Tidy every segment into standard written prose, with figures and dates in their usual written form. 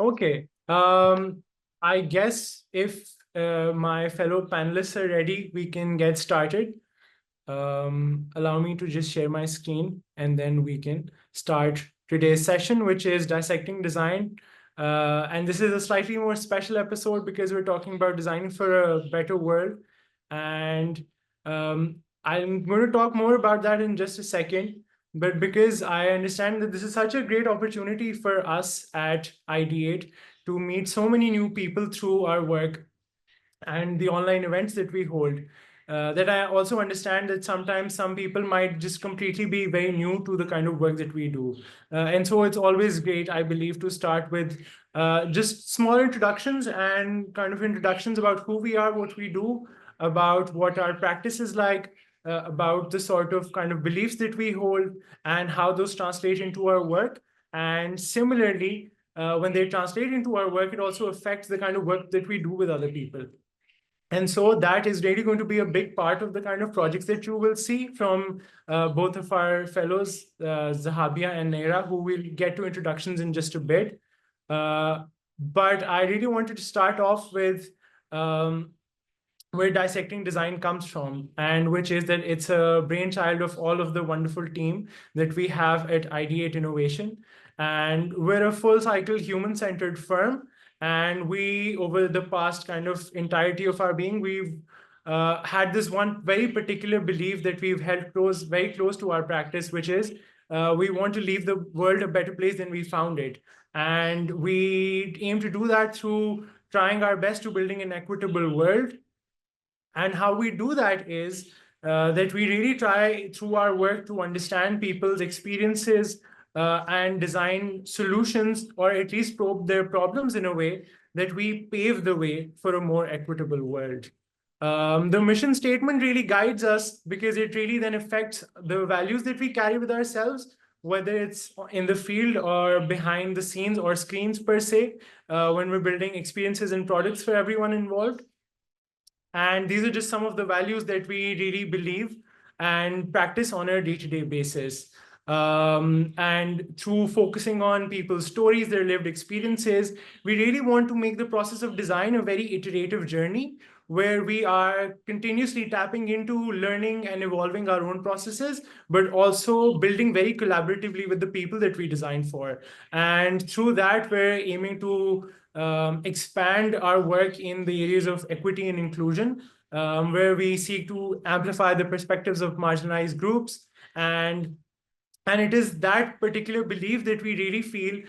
Okay. I guess if my fellow panelists are ready, we can get started. Allow me to just share my screen and then we can start today's session, which is Dissecting Design. And this is a slightly more special episode because we're talking about designing for a better world. And I'm going to talk more about that in just a second. But because I understand that this is such a great opportunity for us at Ideate to meet so many new people through our work and the online events that we hold, that I also understand that sometimes some people might just completely be very new to the kind of work that we do. And so it's always great, I believe, to start with just small introductions and kind of introductions about who we are, what we do, about what our practice is like, about the sort of kind of beliefs that we hold and how those translate into our work. And similarly, when they translate into our work, it also affects the kind of work that we do with other people. And so that is really going to be a big part of the kind of projects that you will see from both of our fellows, Zahabia and Naira, who will get to introductions in just a bit. But I really wanted to start off with where Dissecting Design comes from, and which is that it's a brainchild of all of the wonderful team that we have at Ideate Innovation. And we're a full cycle human-centered firm. And we, over the past kind of entirety of our being, we've had this one very particular belief that we've held very close to our practice, which is we want to leave the world a better place than we found it. And we aim to do that through trying our best to building an equitable world. And how we do that is that we really try through our work to understand people's experiences and design solutions, or at least probe their problems in a way that we pave the way for a more equitable world. The mission statement really guides us because it really then affects the values that we carry with ourselves, whether it's in the field or behind the scenes or screens per se, when we're building experiences and products for everyone involved. And these are just some of the values that we really believe and practice on a day-to-day basis. And through focusing on people's stories, their lived experiences, we really want to make the process of design a very iterative journey where we are continuously tapping into learning and evolving our own processes, but also building very collaboratively with the people that we design for. And through that, we're aiming to expand our work in the areas of equity and inclusion, where we seek to amplify the perspectives of marginalized groups. And it is that particular belief that we really feel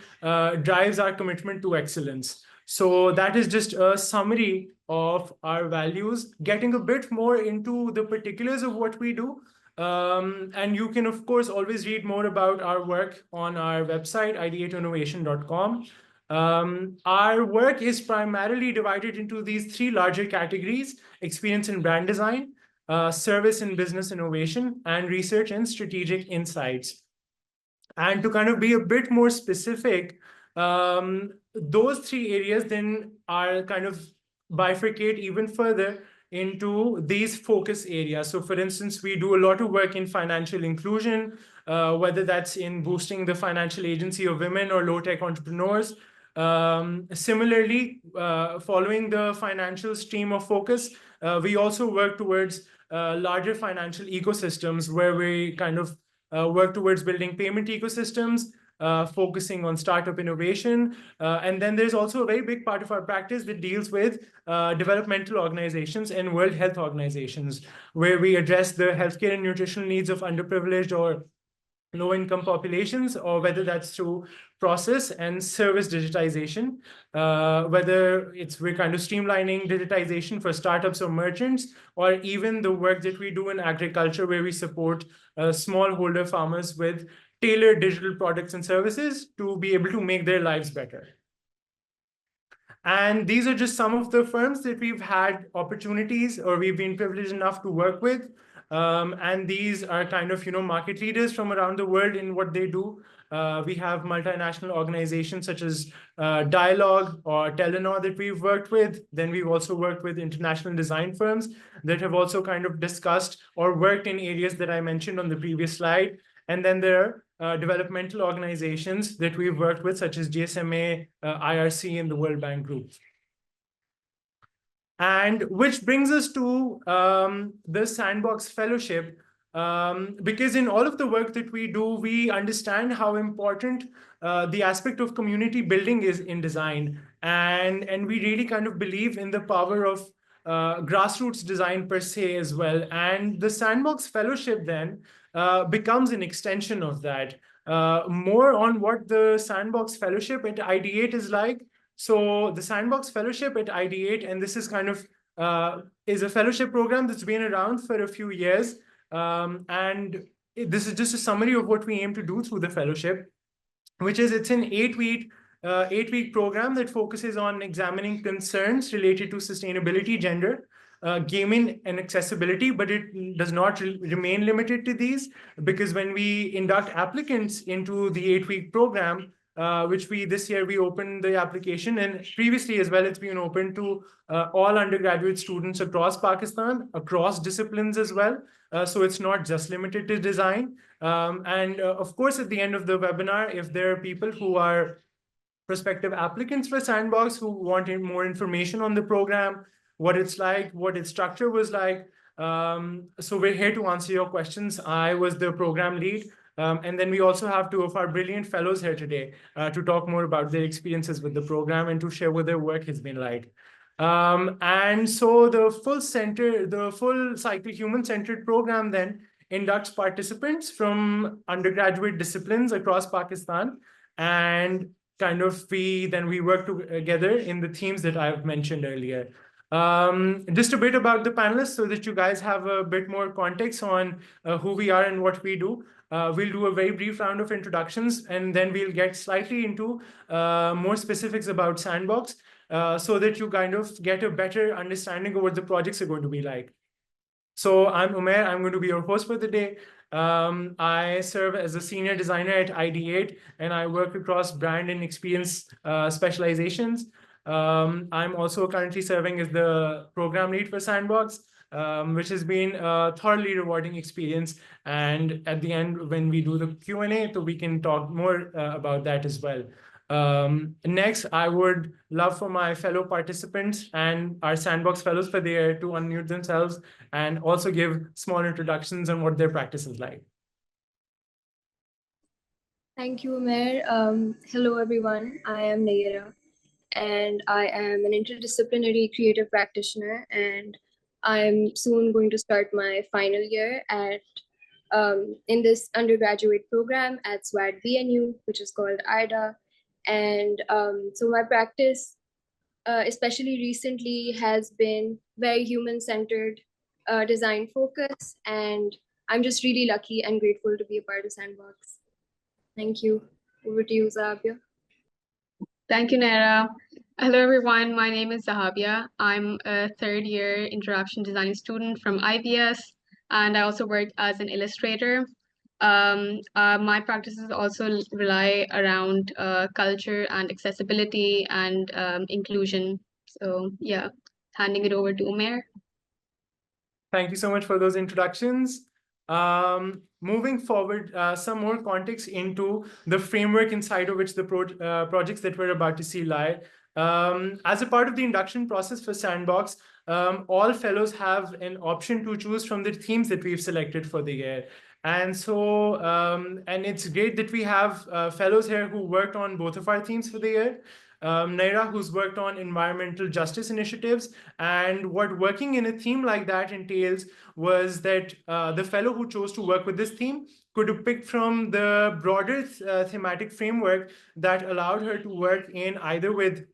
drives our commitment to excellence. So that is just a summary of our values, getting a bit more into the particulars of what we do. And you can, of course, always read more about our work on our website, ideateinnovation.com. Our work is primarily divided into these three larger categories: experience in brand design, service and business innovation, and research and strategic insights. And to kind of be a bit more specific, those three areas then are kind of bifurcate even further into these focus areas. So for instance, we do a lot of work in financial inclusion, whether that's in boosting the financial agency of women or low-tech entrepreneurs. Similarly, following the financial stream of focus, we also work towards larger financial ecosystems where we kind of work towards building payment ecosystems, focusing on startup innovation. And then there's also a very big part of our practice that deals with developmental organizations and World Health Organizations, where we address the healthcare and nutritional needs of underprivileged or low-income populations, or whether that's through process and service digitization, whether we're kind of streamlining digitization for startups or merchants, or even the work that we do in agriculture, where we support smallholder farmers with tailored digital products and services to be able to make their lives better. And these are just some of the firms that we've had opportunities or we've been privileged enough to work with. And these are kind of, market leaders from around the world in what they do. We have multinational organizations such as Dialogue or Telenor that we've worked with. Then we've also worked with international design firms that have also kind of discussed or worked in areas that I mentioned on the previous slide. And then there are developmental organizations that we've worked with, such as GSMA, IRC, and the World Bank Group. And which brings us to the Sandbox Fellowship, because in all of the work that we do, we understand how important the aspect of community building is in design. And we really kind of believe in the power of grassroots design per se as well. And the Sandbox Fellowship then becomes an extension of that. More on what the Sandbox Fellowship at Ideate is like. So the Sandbox Fellowship at Ideate, and this is kind of is a fellowship program that's been around for a few years. This is just a summary of what we aim to do through the fellowship, which is it's an 8-week program that focuses on examining concerns related to sustainability, gender, gaming, and accessibility, but it does not remain limited to these, because when we induct applicants into the 8-week program, which this year we opened the application, and previously as well, it's been open to all undergraduate students across Pakistan, across disciplines as well. So it's not just limited to design. Of course, at the end of the webinar, if there are people who are prospective applicants for Sandbox who want more information on the program, what it's like, what its structure was like, so we're here to answer your questions. I was the program lead. And then we also have 2 of our brilliant fellows here today to talk more about their experiences with the program and to share what their work has been like. And so the full cycle human-centered program then inducts participants from undergraduate disciplines across Pakistan, and kind of we work together in the themes that I've mentioned earlier. Just a bit about the panelists so that you guys have a bit more context on who we are and what we do. We'll do a very brief round of introductions, and then we'll get slightly into more specifics about Sandbox so that you kind of get a better understanding of what the projects are going to be like. So I'm Umair. I'm going to be your host for the day. I serve as a senior designer at Ideate, and I work across brand and experience specializations. I'm also currently serving as the program lead for Sandbox, which has been a thoroughly rewarding experience. And at the end, when we do the Q&A, so we can talk more about that as well. Next, I would love for my fellow participants and our Sandbox fellows for the year to unmute themselves and also give small introductions on what their practice is like. Thank you, Umair. Hello, everyone. I am Naira, and I am an interdisciplinary creative practitioner, and I'm soon going to start my final year in this undergraduate program at SWAT VNU, which is called IDA. And so my practice, especially recently, has been very human-centered, design focus, and I'm just really lucky and grateful to be a part of Sandbox. Thank you. Over to you, Zahabia. Thank you, Naira. Hello, everyone. My name is Zahabia. I'm a third-year interaction design student from IVS, and I also work as an illustrator. My practices also rely around culture and accessibility and inclusion. So yeah, handing it over to Umair. Thank you so much for those introductions. Moving forward, some more context into the framework inside of which the projects that we're about to see lie. As a part of the induction process for Sandbox, all fellows have an option to choose from the themes that we've selected for the year. And so, and it's great that we have fellows here who worked on both of our themes for the year. Naira, who's worked on environmental justice initiatives. And what working in a theme like that entails was that the fellow who chose to work with this theme could have picked from the broader thematic framework that allowed her to work in either with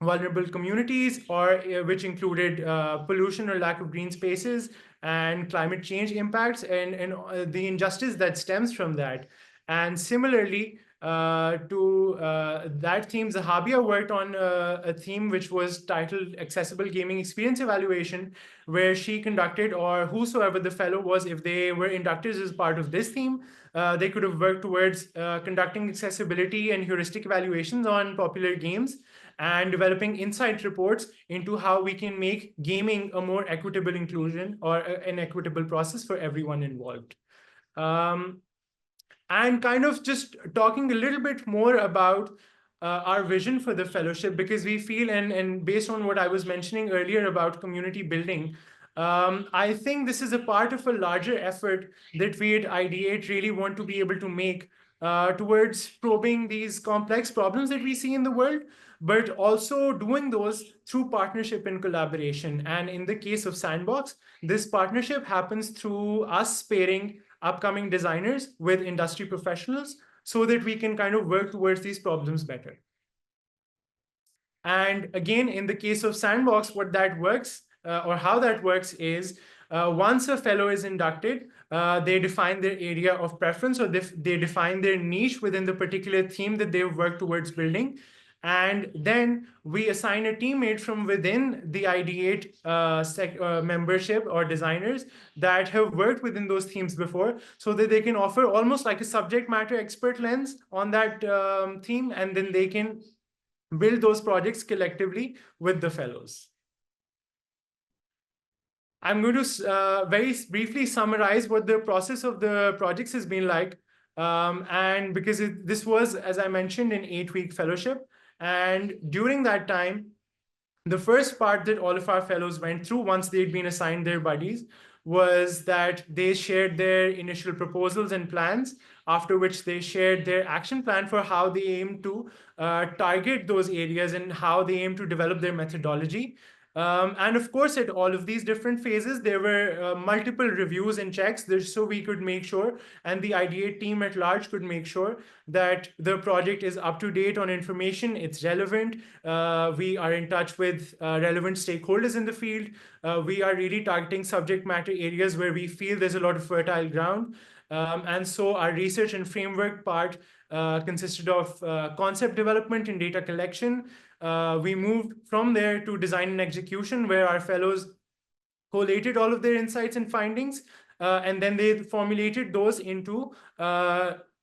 vulnerable communities, or which included pollution or lack of green spaces and climate change impacts and the injustice that stems from that. And similarly, to that theme, Zahabia worked on a theme which was titled Accessible Gaming Experience Evaluation, where she conducted, or whosoever the fellow was, if they were inducted as part of this theme, they could have worked towards conducting accessibility and heuristic evaluations on popular games and developing insight reports into how we can make gaming a more equitable inclusion or an equitable process for everyone involved. and kind of just talking a little bit more about our vision for the fellowship, because we feel, and based on what I was mentioning earlier about community building, I think this is a part of a larger effort that we at Ideate really want to be able to make towards probing these complex problems that we see in the world, but also doing those through partnership and collaboration. And in the case of Sandbox, this partnership happens through us pairing upcoming designers with industry professionals so that we can kind of work towards these problems better. And again, in the case of Sandbox, what that works or how that works is once a fellow is inducted, they define their area of preference, or they define their niche within the particular theme that they've worked towards building. And then we assign a teammate from within the Ideate membership or designers that have worked within those themes before, so that they can offer almost like a subject matter expert lens on that theme, and then they can build those projects collectively with the fellows. I'm going to very briefly summarize what the process of the projects has been like. And because this was, as I mentioned, an 8-week fellowship. And during that time, the first part that all of our fellows went through once they'd been assigned their buddies was that they shared their initial proposals and plans, after which they shared their action plan for how they aim to target those areas and how they aim to develop their methodology. And of course, at all of these different phases, there were multiple reviews and checks so we could make sure, and the Ideate team at large could make sure that the project is up to date on information, it's relevant, we are in touch with relevant stakeholders in the field, we are really targeting subject matter areas where we feel there's a lot of fertile ground. And so our research and framework part consisted of concept development and data collection. We moved from there to design and execution, where our fellows collated all of their insights and findings, and then they formulated those into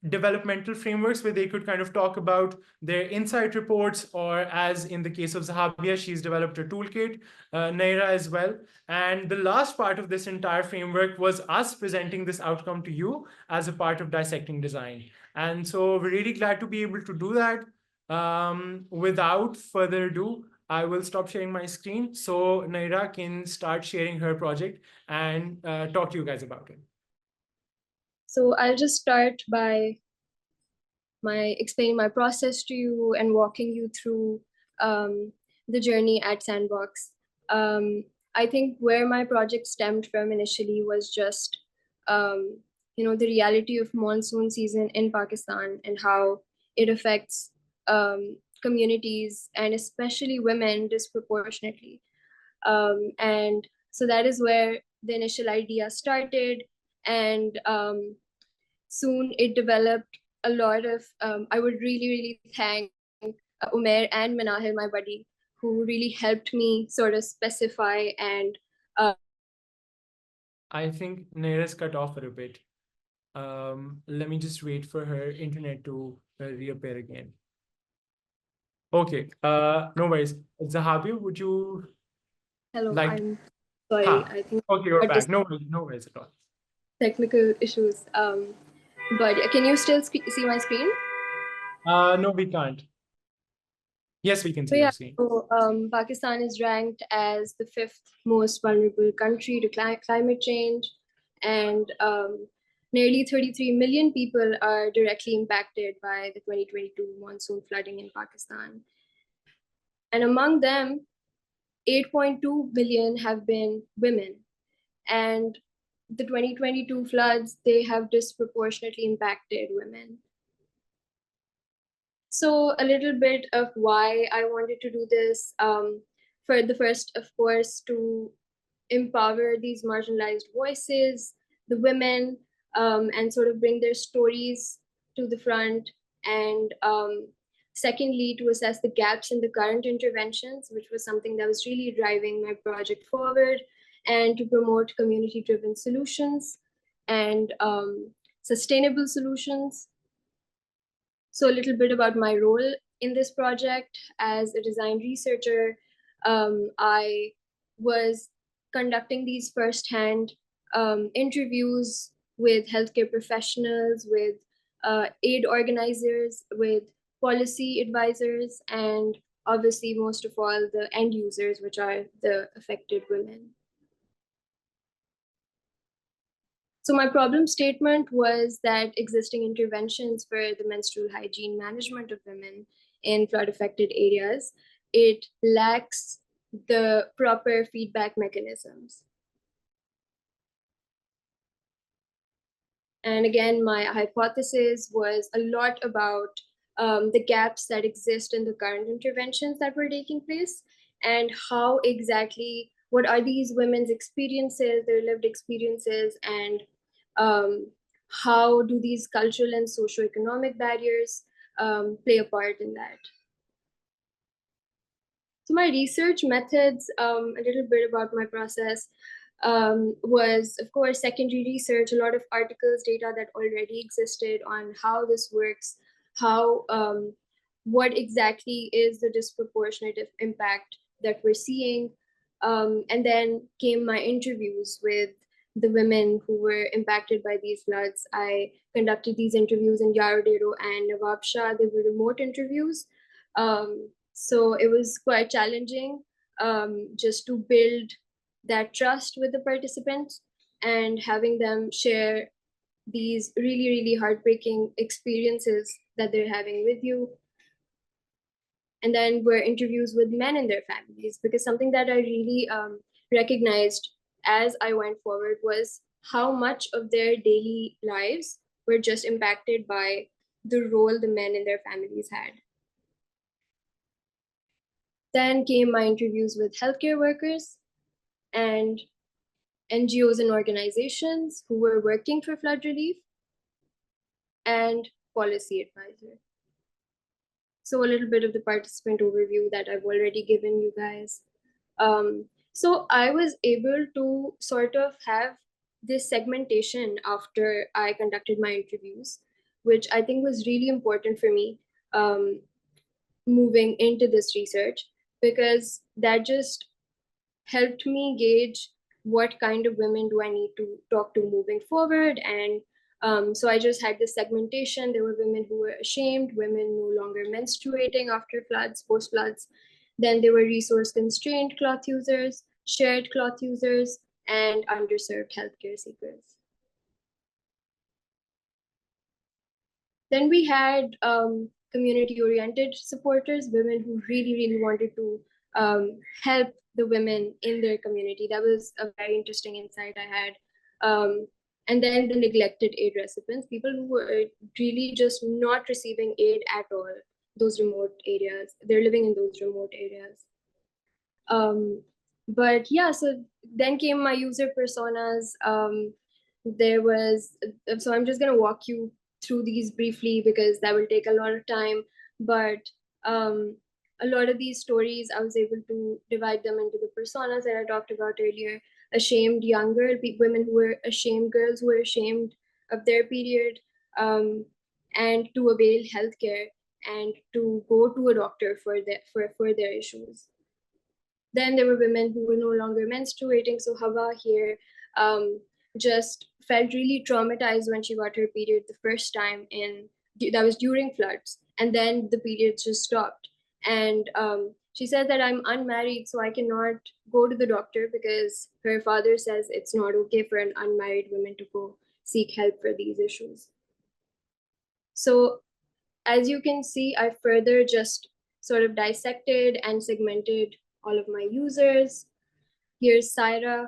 developmental frameworks where they could kind of talk about their insight reports, or as in the case of Zahabia, she's developed a toolkit, Naira as well. And the last part of this entire framework was us presenting this outcome to you as a part of Dissecting Design. And so we're really glad to be able to do that. Without further ado, I will stop sharing my screen so Naira can start sharing her project and talk to you guys about it. So I'll just start by explaining my process to you and walking you through the journey at Sandbox. I think where my project stemmed from initially was just the reality of monsoon season in Pakistan and how it affects communities and especially women disproportionately. And so that is where the initial idea started, and soon it developed a lot of, I would really thank Umair and Manahil, my buddy, who really helped me sort of specify and I think Naira's cut off for a bit. Let me just wait for her internet to reappear again. Okay, no worries. Zahabia, would you hello, like? I'm sorry, I think okay, you're back. No worries at all. Technical issues. But can you still see my screen? No, we can't. Yes, we can see your screen. So Pakistan is ranked as the 5th most vulnerable country to climate change, and nearly 33 million people are directly impacted by the 2022 monsoon flooding in Pakistan. And among them, 8.2 million have been women. And the 2022 floods, they have disproportionately impacted women. So a little bit of why I wanted to do this. For the first, of course, to empower these marginalized voices, the women, and sort of bring their stories to the front. And secondly, to assess the gaps in the current interventions, which was something that was really driving my project forward, and to promote community-driven solutions and sustainable solutions. So a little bit about my role in this project. As a design researcher, I was conducting these firsthand interviews with healthcare professionals, with aid organizers, with policy advisors, and obviously, most of all, the end users, which are the affected women. So my problem statement was that existing interventions for the menstrual hygiene management of women in flood-affected areas, it lacks the proper feedback mechanisms. And again, my hypothesis was a lot about the gaps that exist in the current interventions that were taking place, and how exactly, what are these women's experiences, their lived experiences, and how do these cultural and socioeconomic barriers play a part in that. So my research methods, a little bit about my process, was, of course, secondary research, a lot of articles, data that already existed on how this works, how, what exactly is the disproportionate impact that we're seeing. And then came my interviews with the women who were impacted by these floods. I conducted these interviews in Yarodero and Nawab Shah. They were remote interviews. So it was quite challenging just to build that trust with the participants and having them share these really, really heartbreaking experiences that they're having with you. And then were interviews with men and their families, because something that I really recognized as I went forward was how much of their daily lives were just impacted by the role the men and their families had. Then came my interviews with healthcare workers and NGOs and organizations who were working for flood relief, and policy advisor. So a little bit of the participant overview that I've already given you guys. So I was able to sort of have this segmentation after I conducted my interviews, which I think was really important for me moving into this research, because that just helped me gauge what kind of women do I need to talk to moving forward. And so I just had this segmentation. There were women who were ashamed, women no longer menstruating after floods, post floods. Then there were resource constrained cloth users, shared cloth users, and underserved healthcare seekers. Then we had community-oriented supporters, women who really, really wanted to help the women in their community. That was a very interesting insight I had. And then the neglected aid recipients, people who were really just not receiving aid at all, those remote areas. They're living in those remote areas. But yeah, so then came my user personas. There was, so I'm just gonna walk you through these briefly because that will take a lot of time. But a lot of these stories, I was able to divide them into the personas that I talked about earlier. Ashamed young girl, women who were ashamed, girls who were ashamed of their period, and to avail healthcare and to go to a doctor for their issues. Then there were women who were no longer menstruating. So Hawa here just felt really traumatized when she got her period the first time, that was during floods. And then the periods just stopped. And she said that I'm unmarried, so I cannot go to the doctor because her father says it's not okay for an unmarried woman to go seek help for these issues. So as you can see, I further just sort of dissected and segmented all of my users. Here's Saira,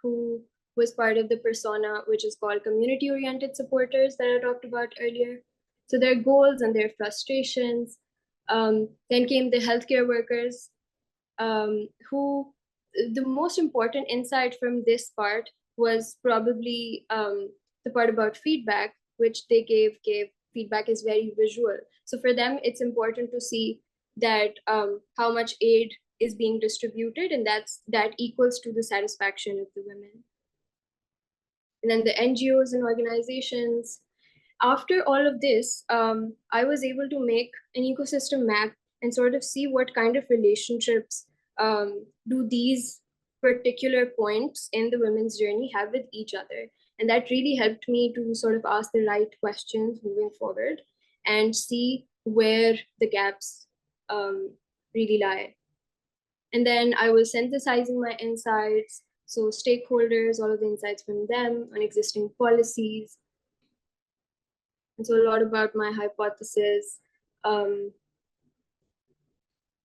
who was part of the persona, which is called community-oriented supporters that I talked about earlier. So their goals and their frustrations. Then came the healthcare workers, who the most important insight from this part was probably the part about feedback, which they gave feedback is very visual. So for them, it's important to see that how much aid is being distributed, and that equals to the satisfaction of the women. And then the NGOs and organizations. After all of this, I was able to make an ecosystem map and sort of see what kind of relationships do these particular points in the women's journey have with each other. And that really helped me to sort of ask the right questions moving forward and see where the gaps really lie. And then I was synthesizing my insights. So stakeholders, all of the insights from them on existing policies. And so a lot about my hypothesis.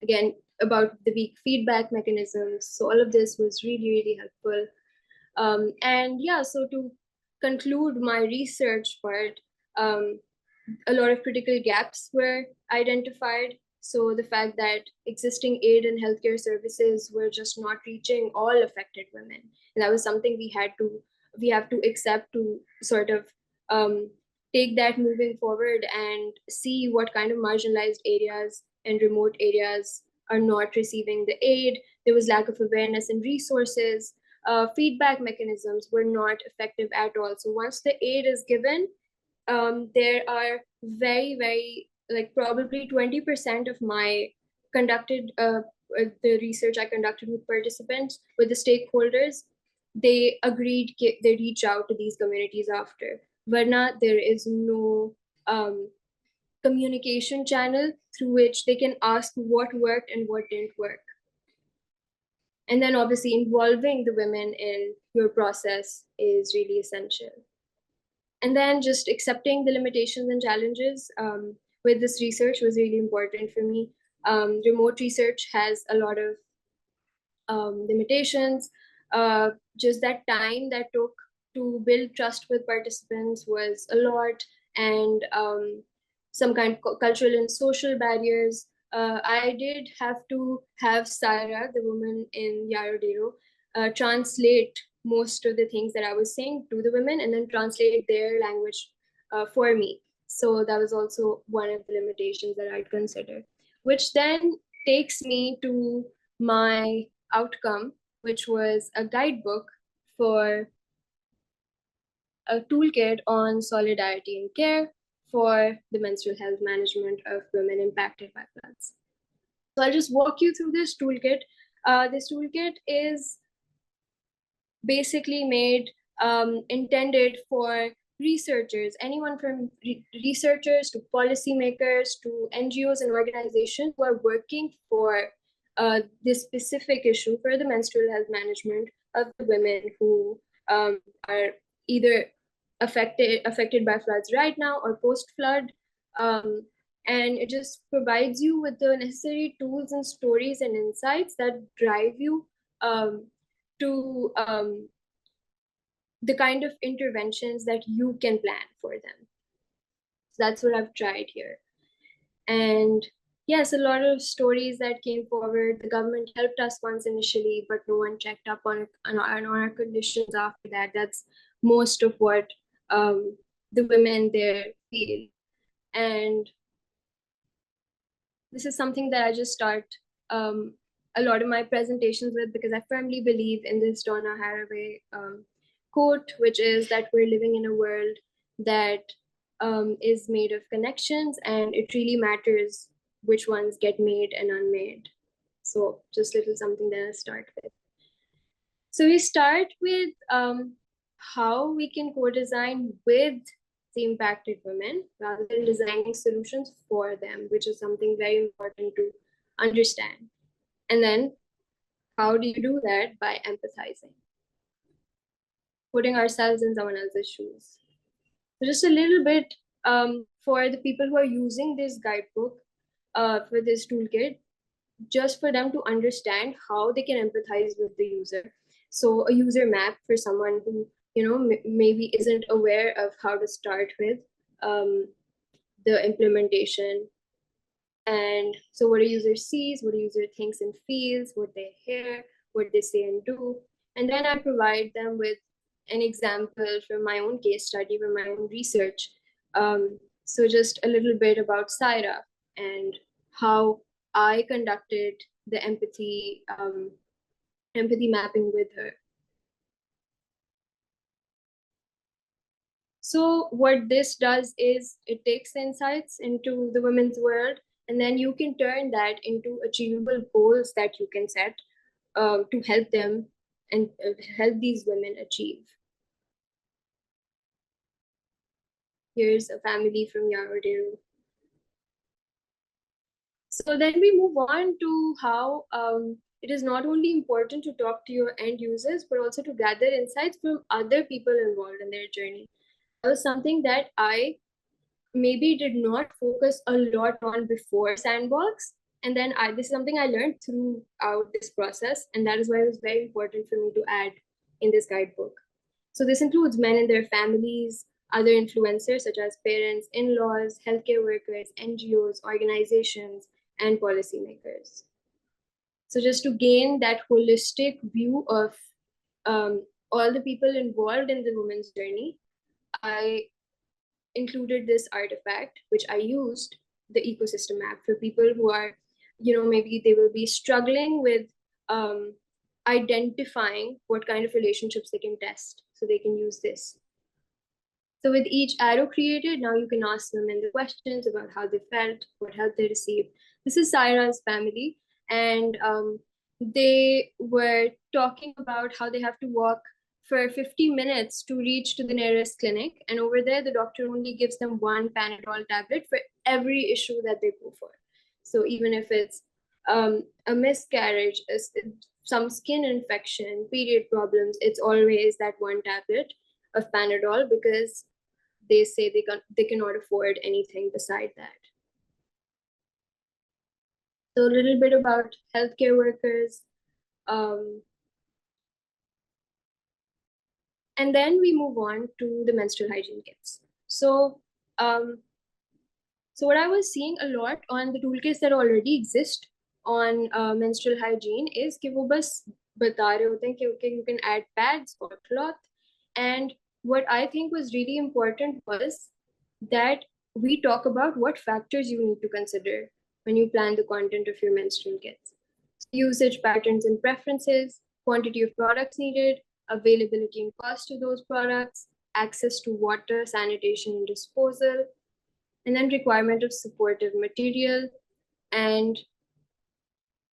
Again, about the weak feedback mechanisms. So all of this was really, really helpful. And yeah, so to conclude my research part, a lot of critical gaps were identified. So the fact that existing aid and healthcare services were just not reaching all affected women, and that was something we have to accept to sort of take that moving forward and see what kind of marginalized areas and remote areas are not receiving the aid. There was lack of awareness and resources. Feedback mechanisms were not effective at all. So once the aid is given, there are very, like probably 20% of my conducted the research I conducted with participants, with the stakeholders, they agreed they reach out to these communities after. Varna, there is no communication channel through which they can ask what worked and what didn't work. And then obviously involving the women in your process is really essential. And then just accepting the limitations and challenges with this research was really important for me. Remote research has a lot of limitations. Just that time that took to build trust with participants was a lot, and some kind of cultural and social barriers. I did have to have Sarah, the woman in Yarodero, translate most of the things that I was saying to the women and then translate their language for me. So that was also one of the limitations that I'd consider, which then takes me to my outcome, which was a guidebook for a toolkit on solidarity and care for the menstrual health management of women impacted by floods. So I'll just walk you through this toolkit. This toolkit is basically intended for researchers, anyone from researchers to policymakers to NGOs and organizations who are working for this specific issue for the menstrual health management of the women who are either affected by floods right now or post-flood. And it just provides you with the necessary tools and stories and insights that drive you to the kind of interventions that you can plan for them. So that's what I've tried here. And yes, a lot of stories that came forward. The government helped us once initially, but no one checked up on our conditions after that. That's most of what the women there feel. And this is something that I just start a lot of my presentations with, because I firmly believe in this Donna Haraway quote, which is that we're living in a world that is made of connections, and it really matters which ones get made and unmade. So just little something that I start with. So we start with how we can co-design with the impacted women rather than designing solutions for them, which is something very important to understand. And then how do you do that? By empathizing, putting ourselves in someone else's shoes. So just a little bit for the people who are using this guidebook, for this toolkit, just for them to understand how they can empathize with the user. So a user map for someone who maybe isn't aware of how to start with the implementation. And so what a user sees, what a user thinks and feels, what they hear, what they say and do. And then I provide them with an example from my own case study, from my own research. So just a little bit about Saira and how I conducted the empathy mapping with her. So what this does is it takes insights into the women's world, and then you can turn that into achievable goals that you can set to help them and help these women achieve. Here's a family from Yarodero. So then we move on to how it is not only important to talk to your end users, but also to gather insights from other people involved in their journey. That was something that I maybe did not focus a lot on before Sandbox. And then this is something I learned throughout this process. And that is why it was very important for me to add in this guidebook. So this includes men and their families, other influencers such as parents, in-laws, healthcare workers, NGOs, organizations, and policymakers. So just to gain that holistic view of all the people involved in the women's journey, I included this artifact, which I used the ecosystem map for people who are, maybe they will be struggling with identifying what kind of relationships they can test. So they can use this. So with each arrow created, now you can ask them in the questions about how they felt, what help they received. This is Saira's family, and they were talking about how they have to walk for 50 minutes to reach to the nearest clinic. And over there, the doctor only gives them one Panadol tablet for every issue that they go for. So even if it's a miscarriage, some skin infection, period problems, it's always that one tablet of Panadol, because they say they cannot afford anything beside that. So a little bit about healthcare workers. And then we move on to the menstrual hygiene kits. So what I was seeing a lot on the toolkits that already exist on menstrual hygiene is कि वो बस बता रहे होते हैं कि okay, you can add pads or cloth. And what I think was really important was that we talk about what factors you need to consider when you plan the content of your menstrual kits. Usage patterns and preferences, quantity of products needed, availability and cost of those products, access to water, sanitation and disposal, and then requirement of supportive material, and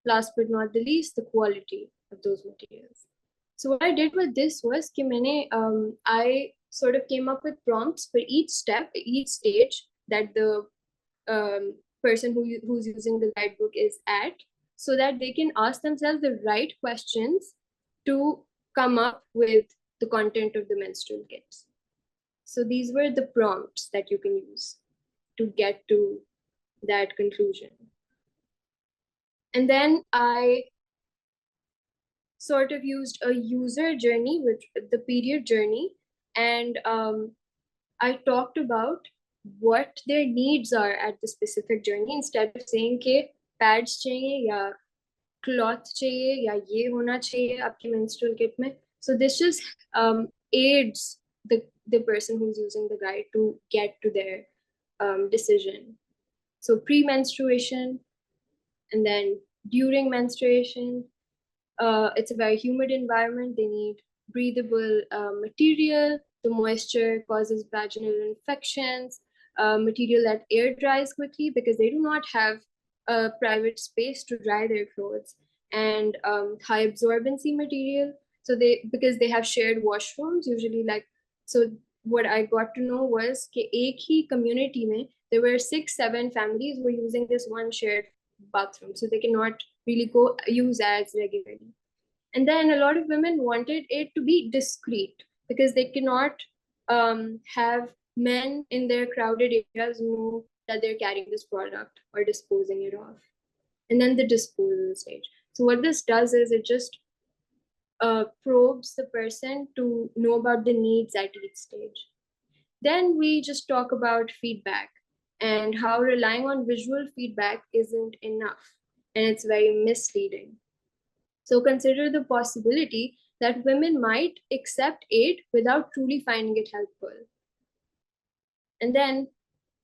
last but not the least, the quality of those materials. So what I did with this was I sort of came up with prompts for each step, each stage that the person who's using the guidebook is at, so that they can ask themselves the right questions to come up with the content of the menstrual kits. So these were the prompts that you can use to get to that conclusion. And then I sort of used a user journey, which the period journey, and I talked about what their needs are at the specific journey, instead of saying कि pads चाहिए या cloth चाहिए या ये होना चाहिए आपकी menstrual kit में. So this just aids the person who's using the guide to get to their decision. So pre-menstruation, and then during menstruation, it's a very humid environment. They need breathable material. The moisture causes vaginal infections, material that air dries quickly because they do not have a private space to dry their clothes, and high absorbency material. So because they have shared washrooms usually, so what I got to know was कि एक ही community में there were 6-7 families who were using this one shared bathroom, so they cannot really go use as regularly. And then a lot of women wanted it to be discreet because they cannot have men in their crowded areas know that they're carrying this product or disposing it off. And then the disposal stage. So what this does is it just probes the person to know about the needs at each stage. Then we just talk about feedback and how relying on visual feedback isn't enough, and it's very misleading. So consider the possibility that women might accept aid without truly finding it helpful. And then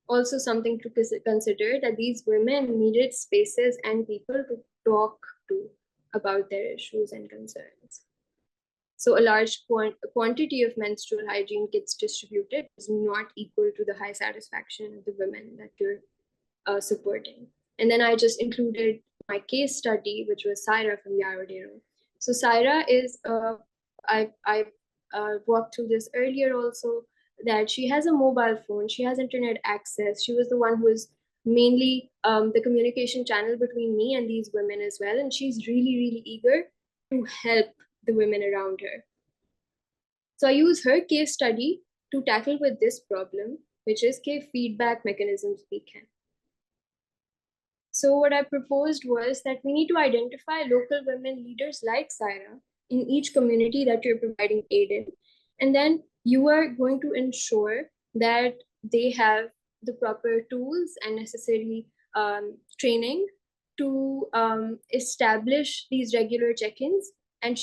also something to consider, that these women needed spaces and people to talk to about their issues and concerns. So a large quantity of menstrual hygiene kits distributed is not equal to the high satisfaction of the women that you're supporting. And then I just included my case study, which was Saira from Yarodero. So Saira is, I walked through this earlier also. that she has a mobile phone, she has internet access. She was the one who was mainly the communication channel between me and these women as well. And she's really, really eager to help the women around her. So I use her case study to tackle with this problem, which is feedback mechanisms we can. So what I proposed was that we need to identify local women leaders like Saira in each community that you're providing aid in. And then you are going to ensure that they have the proper tools and necessary training to establish these regular check-ins. And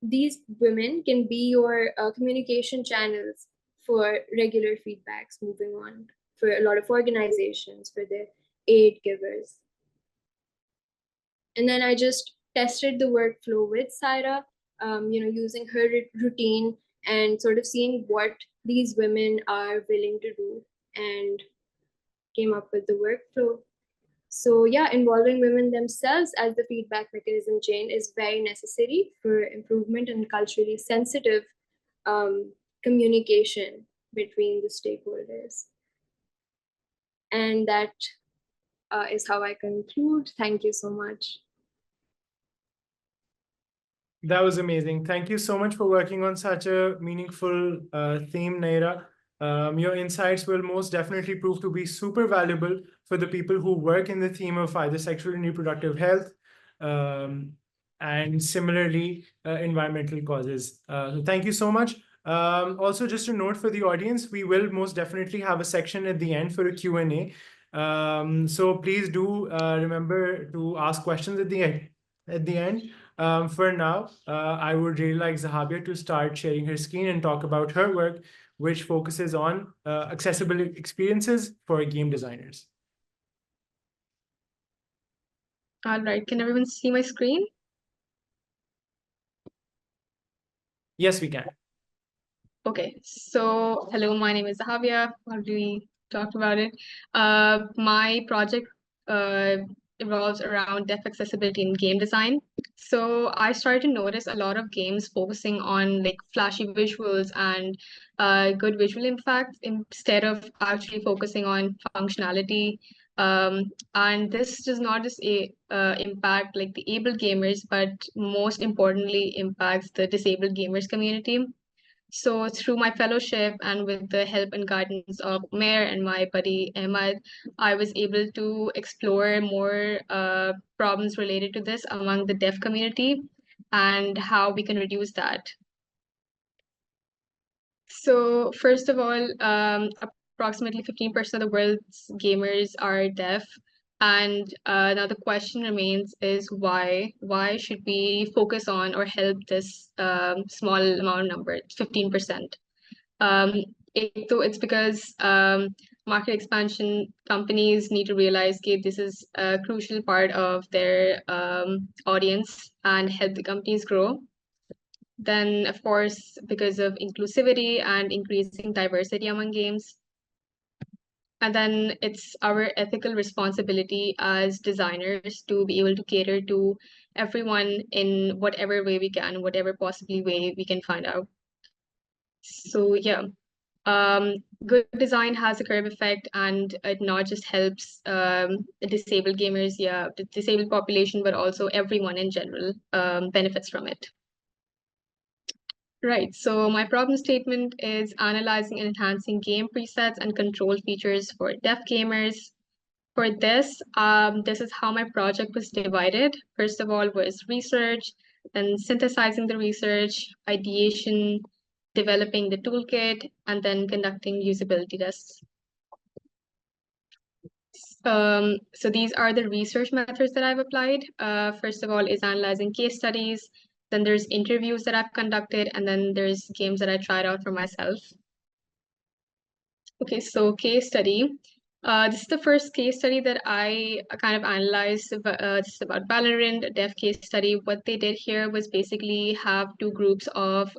these women can be your communication channels for regular feedbacks moving on for a lot of organizations, for their aid givers. And then I just tested the workflow with Saira, using her routine and sort of seeing what these women are willing to do, and came up with the workflow. So yeah, involving women themselves as the feedback mechanism chain is very necessary for improvement and culturally sensitive communication between the stakeholders. And that is how I conclude. Thank you so much. That was amazing. Thank you so much for working on such a meaningful theme, Naira. Your insights will most definitely prove to be super valuable for the people who work in the theme of either sexual and reproductive health, and similarly, environmental causes. So thank you so much. Also, just a note for the audience, we will most definitely have a section at the end for a Q&A. So please do remember to ask questions at the end. For now, I would really like Zahabia to start sharing her screen and talk about her work, which focuses on accessible experiences for game designers. All right, can everyone see my screen? Yes, we can. Okay, so hello, my name is Zahavia. Already talked about it. My project revolves around deaf accessibility in game design. So I started to notice a lot of games focusing on like flashy visuals and good visual impact instead of actually focusing on functionality. And this does not just impact like the able gamers, but most importantly impacts the disabled gamers community. So through my fellowship and with the help and guidance of Umair and my buddy Ahmad, I was able to explore more problems related to this among the deaf community and how we can reduce that. So first of all, approximately 15% of the world's gamers are deaf. And now the question remains is why? Why should we focus on or help this small amount number, 15%? It's because market expansion companies need to realize that this is a crucial part of their audience and help the companies grow. Then, of course, because of inclusivity and increasing diversity among games. And then it's our ethical responsibility as designers to be able to cater to everyone in whatever way we can, whatever possibly way we can find out. So yeah, good design has a curve effect, and it not just helps disabled gamers, yeah, the disabled population, but also everyone in general benefits from it. Right, so my problem statement is analyzing and enhancing game presets and control features for deaf gamers. For this, this is how my project was divided. First of all was research, then synthesizing the research, ideation, developing the toolkit, and then conducting usability tests. So these are the research methods that I've applied. First of all is analyzing case studies, then there's interviews that I've conducted, and then there's games that I tried out for myself. Okay, so case study. This is the first case study that I kind of analyzed. This is about Valorant, a deaf case study. What they did here was basically have two groups of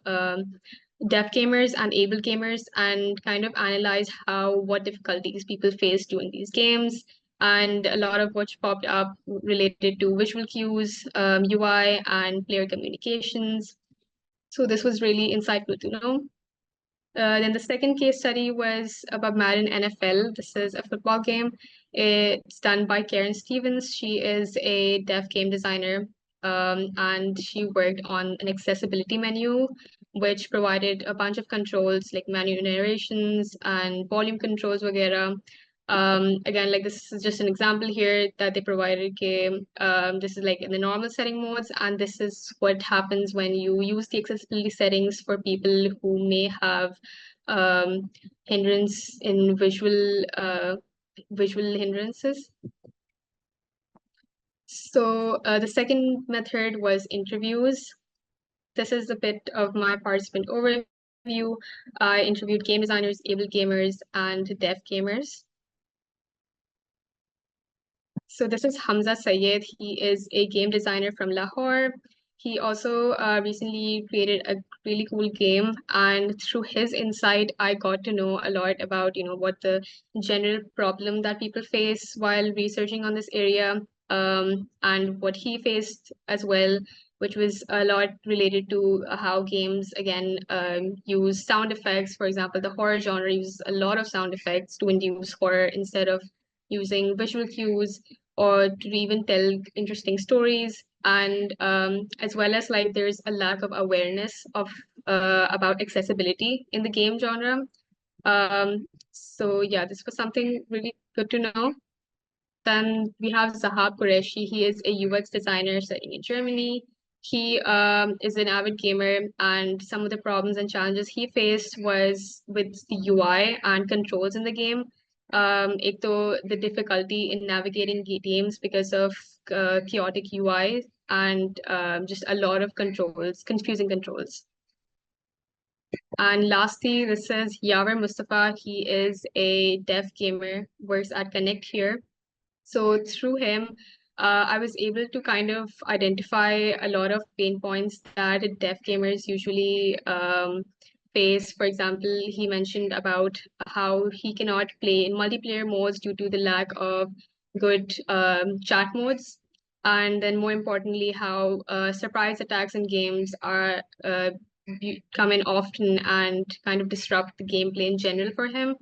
deaf gamers and able gamers and kind of analyze what difficulties people face during these games. And a lot of which popped up related to visual cues, UI, and player communications. So this was really insightful to know. Then the second case study was about Madden NFL. This is a football game. It's done by Karen Stevens. She is a deaf game designer, and she worked on an accessibility menu, which provided a bunch of controls like menu narrations and volume controls, वगैरह. Again, like this is just an example here that they provided game. This is like in the normal setting modes, and this is what happens when you use the accessibility settings for people who may have hindrance in visual hindrances. So the second method was interviews. This is a bit of my participant overview. I interviewed game designers, able gamers, and deaf gamers. So this is Hamza Sayed. He is a game designer from Lahore. He also recently created a really cool game, and through his insight, I got to know a lot about, what the general problem that people face while researching on this area, and what he faced as well, which was a lot related to how games, again, use sound effects. For example, the horror genre uses a lot of sound effects to induce horror instead of using visual cues or to even tell interesting stories. And as well as like there's a lack of awareness of about accessibility in the game genre. So yeah, this was something really good to know. Then we have Zahab Qureshi. He is a UX designer studying in Germany. He is an avid gamer, and some of the problems and challenges he faced was with the UI and controls in the game. Ek to the difficulty in navigating games because of chaotic UI and just a lot of controls, confusing controls. And lastly, this is Yaver Mustafa. He is a deaf gamer, works at Connect here. So through him, I was able to kind of identify a lot of pain points that deaf gamers usually face. For example, he mentioned about how he cannot play in multiplayer modes due to the lack of good chat modes. And then more importantly, how surprise attacks in games are come in often and kind of disrupt the gameplay in general for him.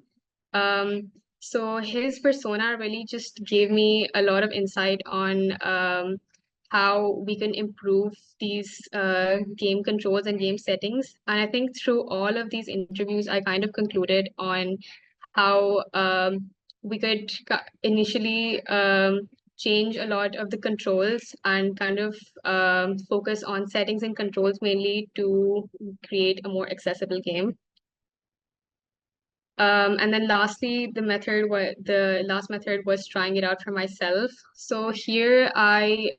So his persona really just gave me a lot of insight on how we can improve these game controls and game settings. And I think through all of these interviews, I kind of concluded on how we could initially change a lot of the controls and kind of focus on settings and controls mainly to create a more accessible game. And then lastly, the last method was trying it out for myself. So here I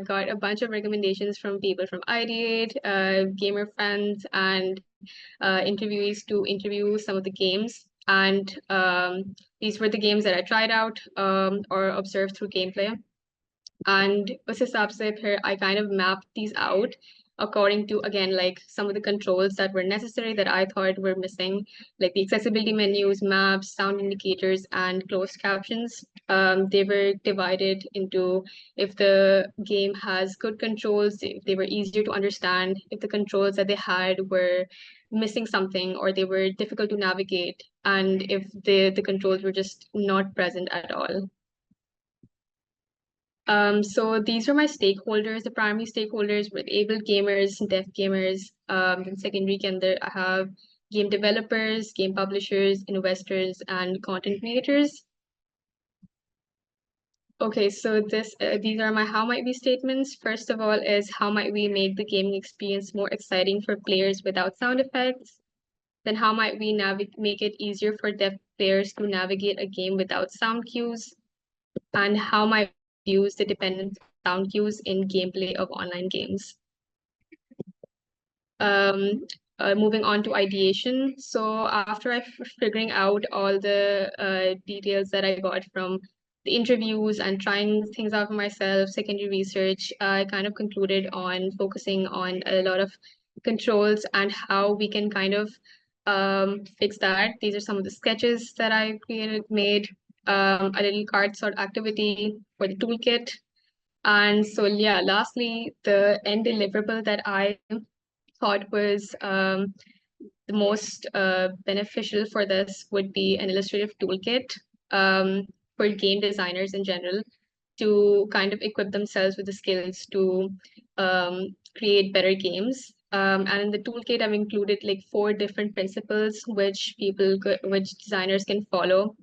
got a bunch of recommendations from people from Ideate, gamer friends, and interviewees to interview some of the games. And these were the games that I tried out or observed through gameplay. And उस हिसाब से फिर I kind of mapped these out according to, again, like some of the controls that were necessary that I thought were missing, like the accessibility menus, maps, sound indicators, and closed captions. They were divided into if the game has good controls, if they were easier to understand, if the controls that they had were missing something or they were difficult to navigate, and if the controls were just not present at all. So these are my stakeholders. The primary stakeholders were able gamers, deaf gamers. Then secondary I have game developers, game publishers, investors, and content creators. Okay, so these are my how might we statements. First of all is how might we make the gaming experience more exciting for players without sound effects? Then how might we make it easier for deaf players to navigate a game without sound cues? And how might we use the dependent sound cues in gameplay of online games? Moving on to ideation. So after figuring out all the details that I got from the interviews and trying things out for myself, secondary research, I kind of concluded on focusing on a lot of controls and how we can kind of fix that. These are some of the sketches that I made, a little card sort activity for the toolkit. And so, yeah, lastly, the end deliverable that I thought was the most beneficial for this would be an illustrative toolkit for game designers in general to kind of equip themselves with the skills to create better games. And in the toolkit, I've included like 4 different principles which which designers can follow,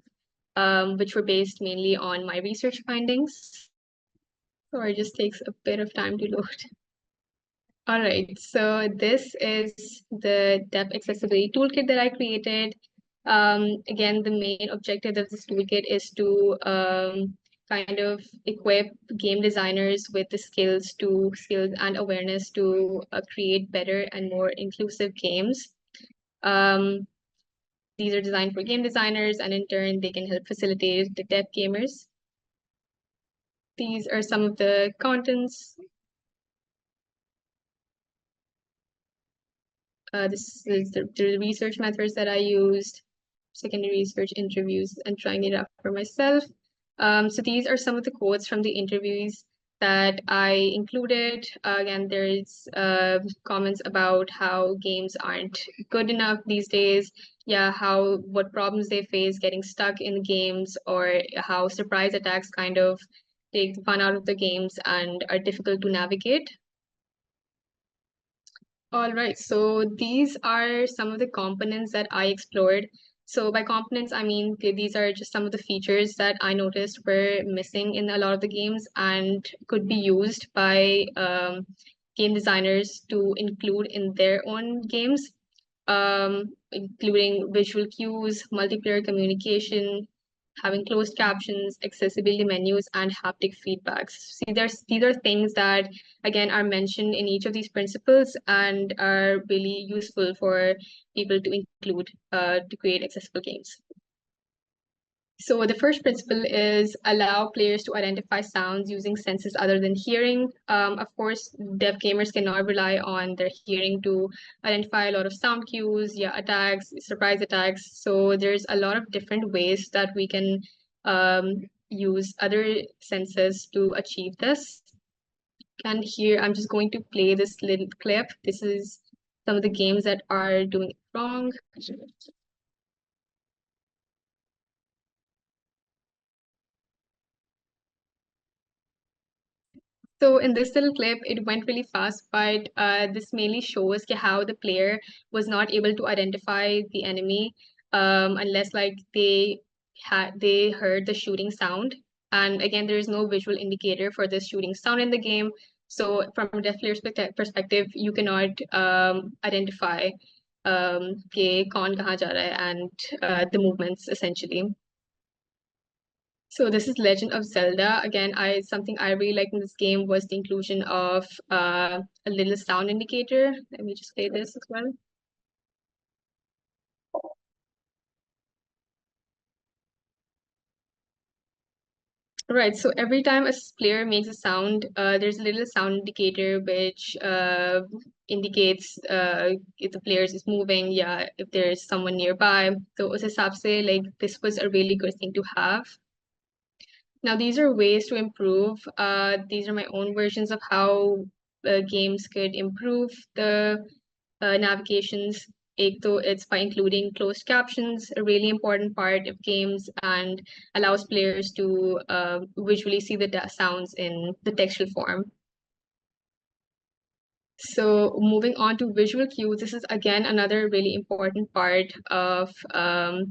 which were based mainly on my research findings. So it just takes a bit of time to load. All right, so this is the Depth Accessibility Toolkit that I created. Again, the main objective of this toolkit is to kind of equip game designers with the skills and awareness to create better and more inclusive games. These are designed for game designers, and in turn, they can help facilitate the deaf gamers. These are some of the contents. This is the research methods that I used, secondary research interviews, and trying it out for myself. So these are some of the quotes from the interviews that I included. Again, there's comments about how games aren't good enough these days. Yeah, what problems they face getting stuck in games, or how surprise attacks kind of take the fun out of the games and are difficult to navigate. All right, so these are some of the components that I explored. So by components, I mean these are just some of the features that I noticed were missing in a lot of the games and could be used by game designers to include in their own games, including visual cues, multiplayer communication, having closed captions, accessibility menus, and haptic feedbacks. See, these are things that, again, are mentioned in each of these principles and are really useful for people to include to create accessible games. So the first principle is allow players to identify sounds using senses other than hearing. Of course, deaf gamers cannot rely on their hearing to identify a lot of sound cues, attacks, surprise attacks. So there's a lot of different ways that we can use other senses to achieve this. And here I'm just going to play this little clip. This is some of the games that are doing it wrong. So in this little clip, it went really fast, but this mainly shows how the player was not able to identify the enemy unless like they heard the shooting sound. And again, there is no visual indicator for this shooting sound in the game. So from a deaf player's perspective, you cannot identify kaun kahan ja raha hai and the movements essentially. So this is Legend of Zelda. Again, something I really liked in this game was the inclusion of a little sound indicator. Let me just play this as well. Right, so every time a player makes a sound, there's a little sound indicator which indicates if the player is moving, if there's someone nearby. So us hisab se, like, this was a really good thing to have. Now, these are ways to improve. These are my own versions of how games could improve the navigations. It's by including closed captions, a really important part of games, and allows players to visually see the sounds in the textual form. So moving on to visual cues, this is again another really important part of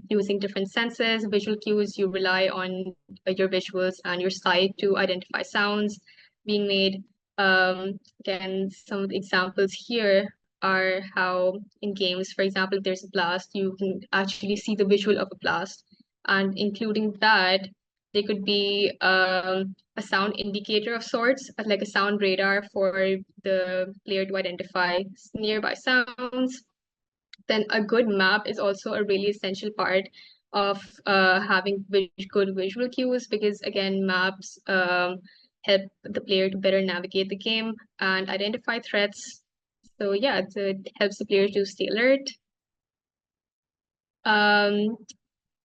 using different senses. Visual cues, you rely on your visuals and your sight to identify sounds being made. Again, some of the examples here are how in games, for example, if there's a blast, you can actually see the visual of a blast. And including that, they could be a sound indicator of sorts, like a sound radar for the player to identify nearby sounds. Then a good map is also a really essential part of having good visual cues, because again, maps help the player to better navigate the game and identify threats. So yeah, it helps the player to stay alert.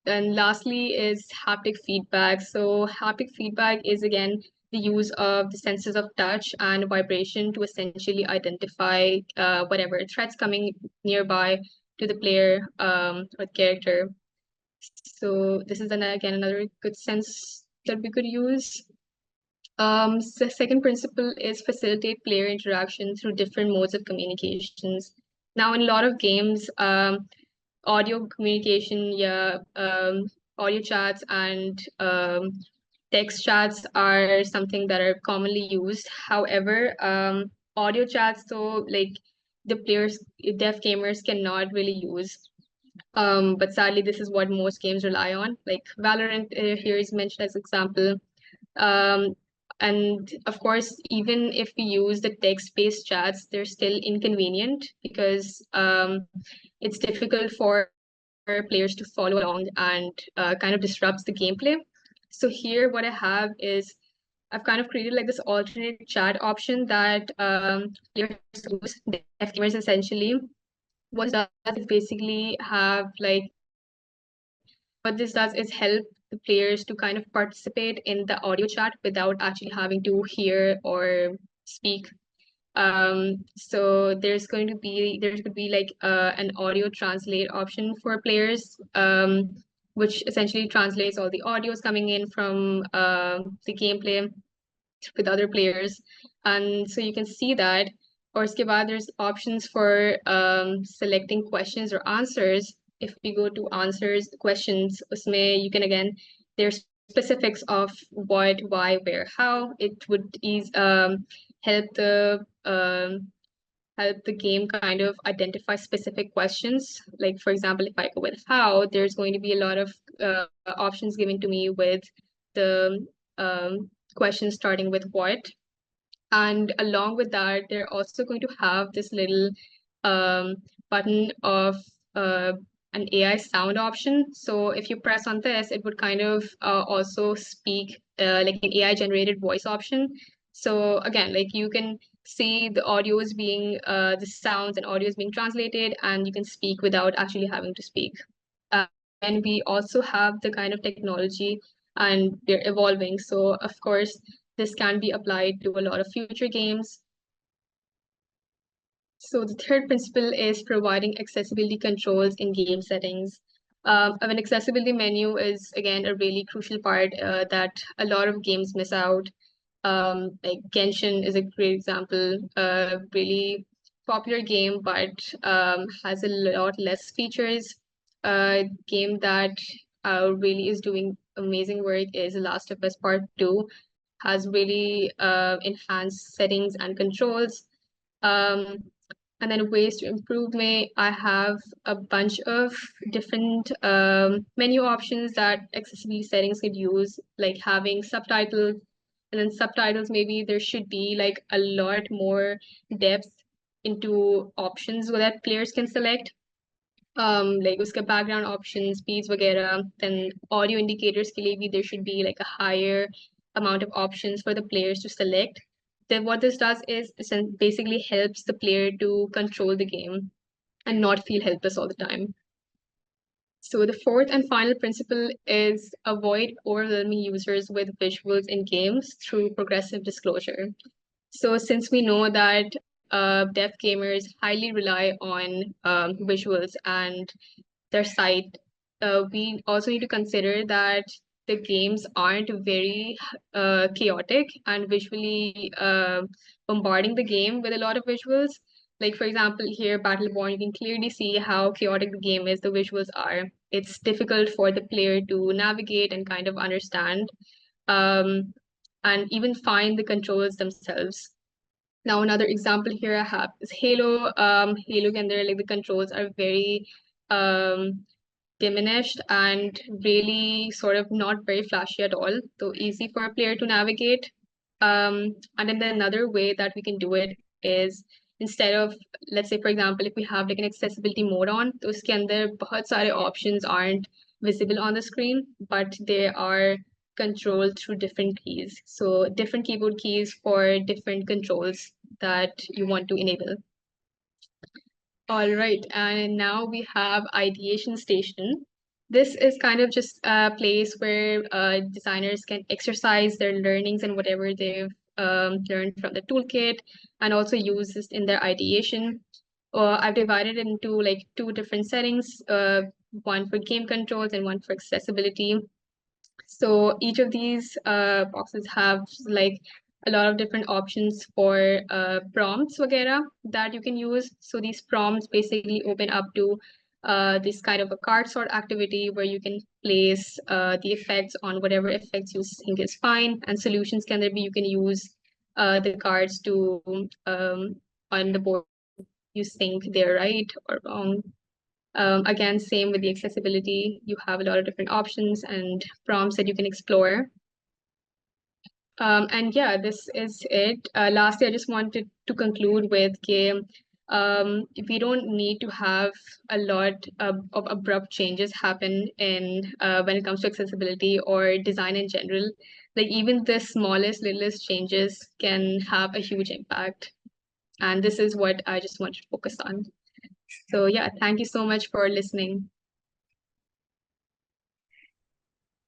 And lastly is haptic feedback. So haptic feedback is again the use of the senses of touch and vibration to essentially identify whatever threats coming nearby, to the player or character. So this is again another good sense that we could use. The second principle is facilitate player interaction through different modes of communications. Now, in a lot of games, audio communication, audio chats and text chats are something that are commonly used. However, audio chats, though, like the players, deaf gamers cannot really use. But sadly, this is what most games rely on. Like Valorant here is mentioned as example. Um, and of course, even if we use the text-based chats, they're still inconvenient because it's difficult for players to follow along and kind of disrupts the gameplay. So here, what I have is I've kind of created like this alternate chat option that players use, deaf gamers essentially. What it does is basically have like what this does is help the players to kind of participate in the audio chat without actually having to hear or speak. So there's going to be like an audio translate option for players, which essentially translates all the audios coming in from the gameplay with other players. And so you can see that, or uske baad there's options for selecting questions or answers. If we go to answers, questions, usme you can again, there's specifics of what, why, where, how. It would help the game kind of identify specific questions. Like, for example, if I go with how, there's going to be a lot of options given to me with the questions starting with what. And along with that, they're also going to have this little button of an AI sound option. So if you press on this, it would kind of also speak like an AI generated voice option. So again, like you can see the audio is being, the sounds and audio is being translated, and you can speak without actually having to speak. And we also have the kind of technology, and they're evolving. So of course, this can be applied to a lot of future games. So the third principle is providing accessibility controls in game settings. An accessibility menu is, again, a really crucial part that a lot of games miss out. Like Genshin is a great example, a really popular game, but has a lot less features. A game that really is doing amazing work is The Last of Us Part 2, has really enhanced settings and controls. And then ways to improve me, I have a bunch of different menu options that accessibility settings could use, like having subtitles. And then subtitles, maybe there should be like a lot more depth into options so that players can select. Like uska background options, speeds, वगैरह. Then audio indicators के लिए भी there should be like a higher amount of options for the players to select. Then what this does is basically helps the player to control the game and not feel helpless all the time. So the fourth and final principle is avoid overwhelming users with visuals in games through progressive disclosure. So since we know that deaf gamers highly rely on visuals and their site, we also need to consider that the games aren't very chaotic and visually bombarding the game with a lot of visuals. Like, for example, here, Battleborn, you can clearly see how chaotic the game is, the visuals are. It's difficult for the player to navigate and kind of understand, and even find the controls themselves. Now, another example here I have is Halo. Halo, and like the controls are very diminished and really sort of not very flashy at all, so easy for a player to navigate. And then another way that we can do it is instead of, let's say, for example, if we have like an accessibility mode on, तो उसके अंदर बहुत सारे options aren't visible on the screen, but they are controlled through different keys. So different keyboard keys for different controls that you want to enable. All right, and now we have Ideation Station. This is kind of just a place where designers can exercise their learnings and whatever they've learned from the toolkit, and also use this in their ideation. I've divided it into like 2 different settings, one for game controls and one for accessibility. So each of these boxes have like a lot of different options for prompts vagera that you can use. So these prompts basically open up to this kind of a card sort activity where you can place the effects on whatever effects you think is fine. And solutions can there be, you can use the cards to on the board you think they're right or wrong. Again, same with the accessibility. You have a lot of different options and prompts that you can explore. And yeah, this is it. Lastly, I just wanted to conclude with game. We don't need to have a lot of abrupt changes happen in when it comes to accessibility or design in general. Like even the smallest, littlest changes can have a huge impact. And this is what I just wanted to focus on. So yeah, thank you so much for listening.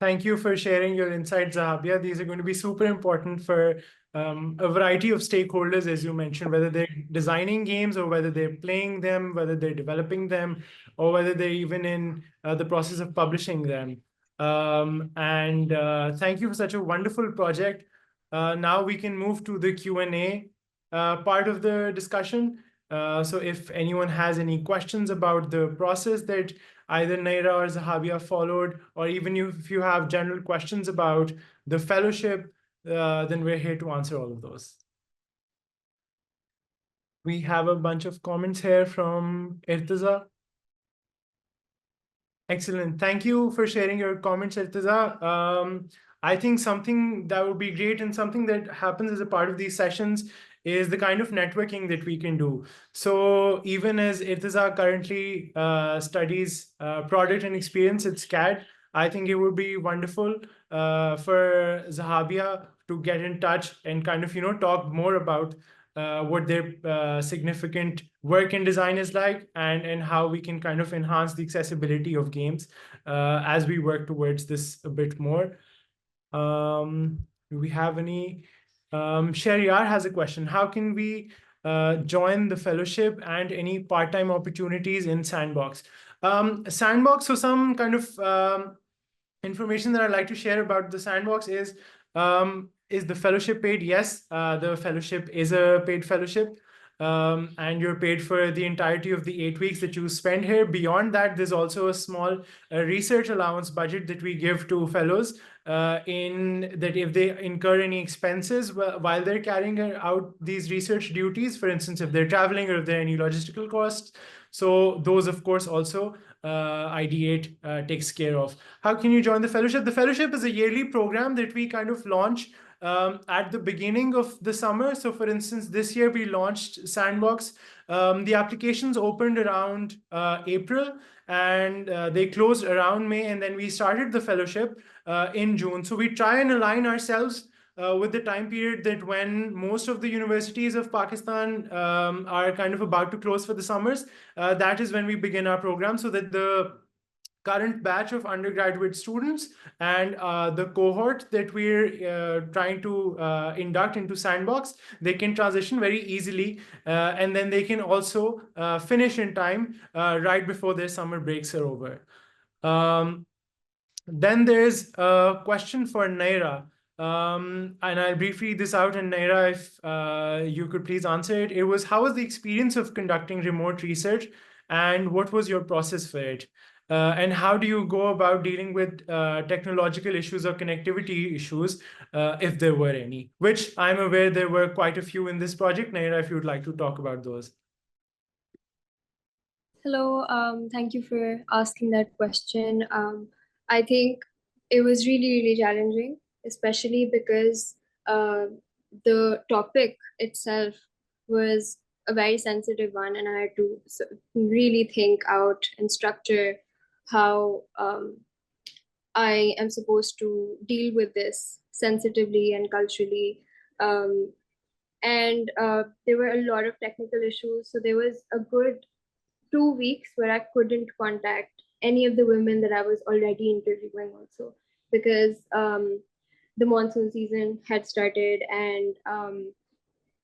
Thank you for sharing your insights, Zahabia. These are going to be super important for a variety of stakeholders, as you mentioned, whether they're designing games or whether they're playing them, whether they're developing them, or whether they're even in the process of publishing them. And thank you for such a wonderful project. Now we can move to the Q&A part of the discussion. So if anyone has any questions about the process that either Naira or Zahabia followed, or even if you have general questions about the fellowship, then we're here to answer all of those. We have a bunch of comments here from Irtaza. Excellent. Thank you for sharing your comments, Irtaza. I think something that would be great and something that happens as a part of these sessions is the kind of networking that we can do. So even as Irtaza currently studies product and experience at SCAD, I think it would be wonderful for Zahabia to get in touch and kind of, talk more about what their significant work in design is like, and how we can kind of enhance the accessibility of games as we work towards this a bit more. Do we have any? Shariar has a question. How can we join the fellowship and any part-time opportunities in Sandbox? Sandbox, so some kind of information that I'd like to share about the Sandbox is the fellowship paid? Yes, the fellowship is a paid fellowship. And you're paid for the entirety of the 8 weeks that you spend here. Beyond that, there's also a small research allowance budget that we give to fellows in that if they incur any expenses while they're carrying out these research duties, for instance, if they're traveling or if there are any logistical costs. So those, of course, also Ideate takes care of. How can you join the fellowship? The fellowship is a yearly program that we kind of launch at the beginning of the summer. So for instance, this year we launched Sandbox. The applications opened around April and they closed around May, and then we started the fellowship in June. So we try and align ourselves with the time period that when most of the universities of Pakistan are kind of about to close for the summers. That is when we begin our program, so that the current batch of undergraduate students and the cohort that we're trying to induct into Sandbox, they can transition very easily, and then they can also finish in time right before their summer breaks are over. Then there's a question for Naira. And I'll briefly read this out, and Naira, if you could please answer it. It was, how was the experience of conducting remote research, and what was your process for it? And how do you go about dealing with technological issues or connectivity issues, if there were any? Which I'm aware there were quite a few in this project. Naira, if you'd like to talk about those. Hello, thank you for asking that question. I think it was really challenging, especially because the topic itself was a very sensitive one, and I had to really think out and structure how I am supposed to deal with this sensitively and culturally. And there were a lot of technical issues. So there was a good 2 weeks where I couldn't contact any of the women that I was already interviewing also, because the monsoon season had started, and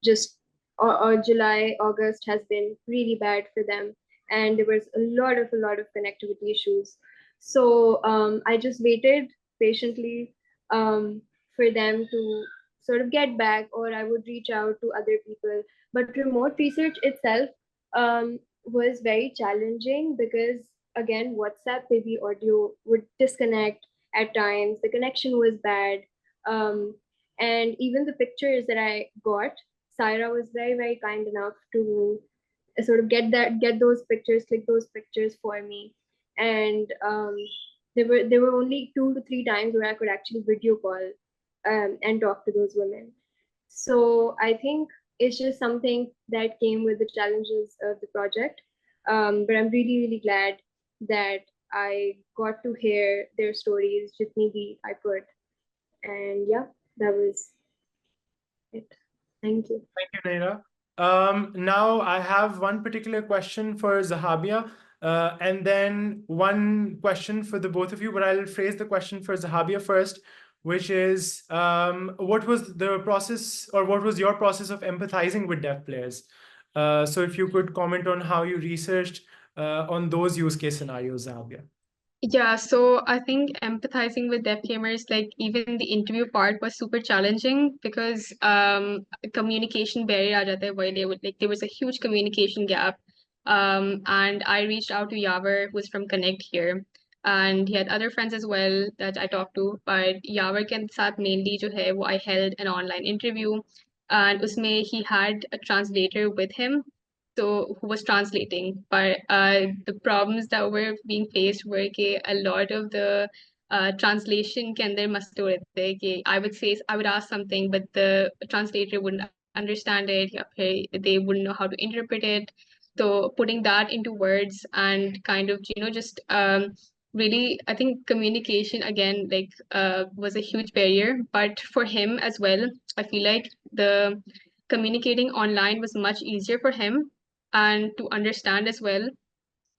just or July, August has been really bad for them, and there was a lot of connectivity issues. So I just waited patiently for them to sort of get back, or I would reach out to other people. But remote research itself was very challenging because, again, WhatsApp baby audio would disconnect at times. The connection was bad. And even the pictures that I got, Saira was very kind enough to sort of get those pictures, click those pictures for me. And there were only 2 to 3 times where I could actually video call and talk to those women. So I think it's just something that came with the challenges of the project. But I'm really glad that I got to hear their stories. Jitni bhi I could. And yeah, that was it. Thank you. Thank you, Naira. Now I have one particular question for Zahabia, and then one question for the both of you, but I'll phrase the question for Zahabia first, which is, what was the process, or what was your process of empathizing with deaf players? So if you could comment on how you researched on those use case scenarios, Zahabia. Yeah, so I think empathizing with deaf gamers, like even the interview part was super challenging because communication barrier aa jata hai, where there was a huge communication gap. And I reached out to Yavar, who's from Connect here, and he had other friends as well that I talked to. But Yavar ke saath mainly jo hai, wo I held an online interview, and usme he had a translator with him, so who was translating. But the problems that were being faced were कि a lot of the translation के अंदर मसले हो रहे थे कि I would ask something, but the translator wouldn't understand it, या फिर they wouldn't know how to interpret it. So putting that into words and kind of, just really, I think communication again, like was a huge barrier. But for him as well, I feel like the communicating online was much easier for him and to understand as well.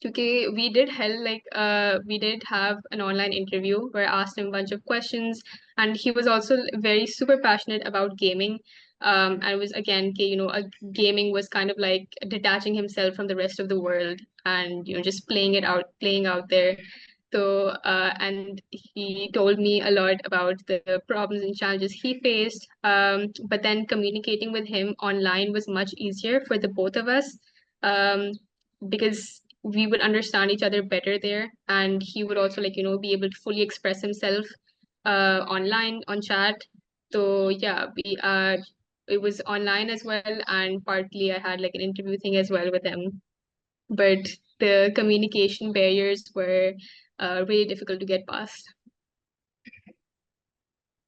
Because we did have an online interview where I asked him a bunch of questions, and he was also very super passionate about gaming. And it was again, gaming was kind of like detaching himself from the rest of the world and just playing out there. So, and he told me a lot about the problems and challenges he faced. But then communicating with him online was much easier for the both of us, because we would understand each other better there, and he would also be able to fully express himself online on chat. So yeah, it was online as well, and partly I had like an interview thing as well with him. But the communication barriers were really difficult to get past.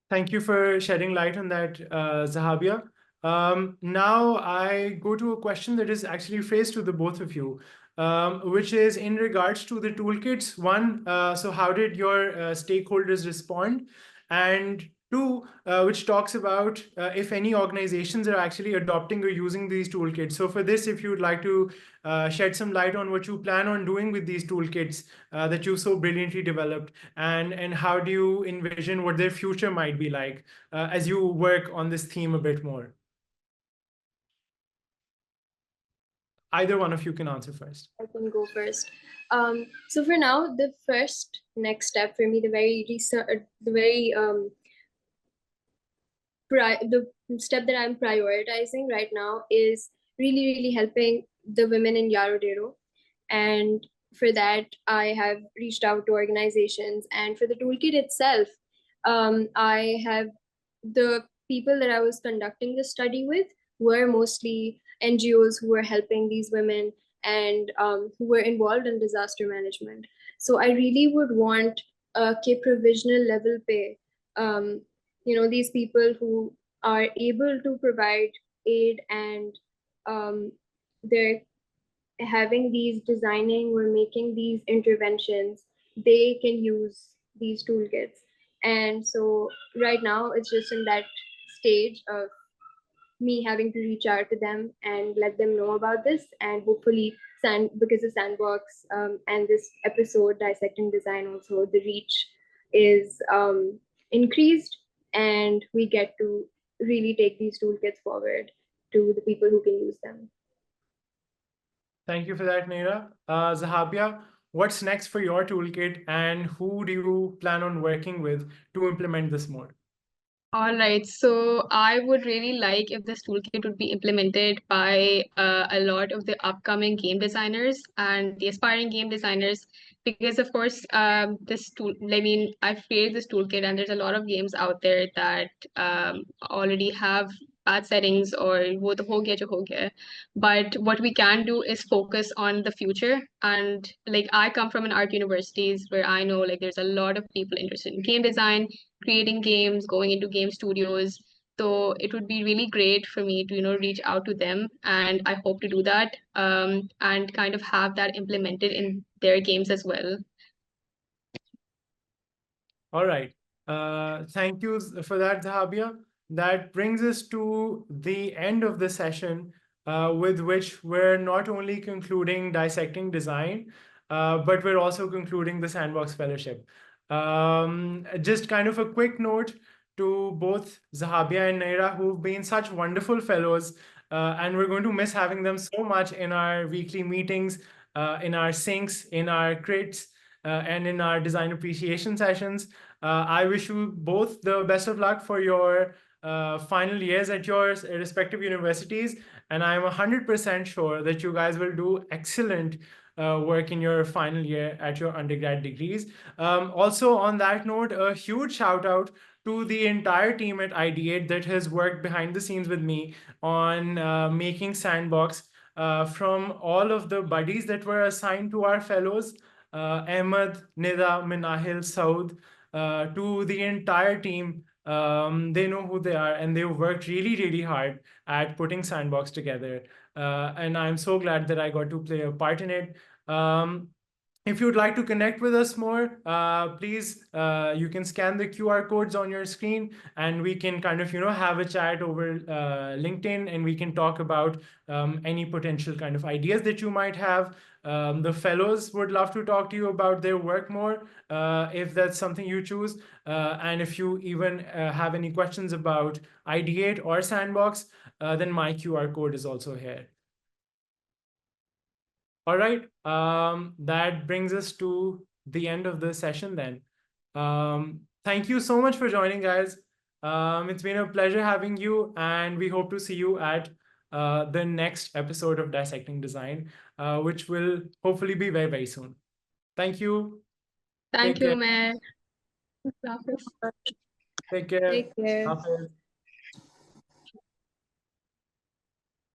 Thank you for shedding light on that, Zahabia. Now I go to a question that is actually phrased to the both of you, which is in regards to the toolkits. One, so how did your stakeholders respond? And two, which talks about if any organizations are actually adopting or using these toolkits. So for this, if you would like to shed some light on what you plan on doing with these toolkits that you so brilliantly developed, and how do you envision what their future might be like as you work on this theme a bit more? Either one of you can answer first. I can go first. So for now, the first next step for me, the step that I'm prioritizing right now is really helping the women in Yarodero. And for that, I have reached out to organizations. And for the toolkit itself, I have the people that I was conducting the study with were mostly NGOs who were helping these women and who were involved in disaster management. So I really would want a provisional level pay. These people who are able to provide aid and they're having these designing or making these interventions, they can use these toolkits. And so right now it's just in that stage of me having to reach out to them and let them know about this, and hopefully because of Sandbox and this episode Dissecting Design, also the reach is increased and we get to really take these toolkits forward. to the people who can use them. Thank you for that, Neera. Zahabia, what's next for your toolkit and who do you plan on working with to implement this more? All right, so I would really like if this toolkit would be implemented by a lot of the upcoming game designers and the aspiring game designers, because of course, this tool, I mean, I've created this toolkit and there's a lot of games out there that already have bad settings or wo to ho gaya jo ho gaya. But what we can do is focus on the future. And like I come from an art universities where I know like there's a lot of people interested in game design, creating games, going into game studios. So it would be really great for me to, reach out to them, and I hope to do that, and kind of have that implemented in their games as well. All right. Thank you for that, Zahabia. That brings us to the end of the session, with which we're not only concluding Dissecting Design, but we're also concluding the Sandbox Fellowship. Just kind of a quick note to both Zahabia and Naira, who've been such wonderful fellows, and we're going to miss having them so much in our weekly meetings, in our syncs, in our crits, and in our design appreciation sessions. I wish you both the best of luck for your final years at your respective universities. And I'm 100% sure that you guys will do excellent work in your final year at your undergrad degrees. Also, on that note, a huge shout out to the entire team at Ideate that has worked behind the scenes with me on making Sandbox, from all of the buddies that were assigned to our fellows, Ahmed, Nida, Minahil, Saud, to the entire team. They know who they are and they've worked really, really hard at putting Sandbox together. And I'm so glad that I got to play a part in it. If you'd like to connect with us more, please, you can scan the QR codes on your screen and we can kind of, have a chat over LinkedIn, and we can talk about any potential kind of ideas that you might have. The fellows would love to talk to you about their work more, if that's something you choose. And if you even have any questions about Ideate or Sandbox, then my QR code is also here. All right, that brings us to the end of the session then. Thank you so much for joining, guys. It's been a pleasure having you, and we hope to see you at the next episode of Dissecting Design, which will hopefully be very, very soon. Thank you. Thank Take you, care. Umair. Take care. Take care. Hafiz.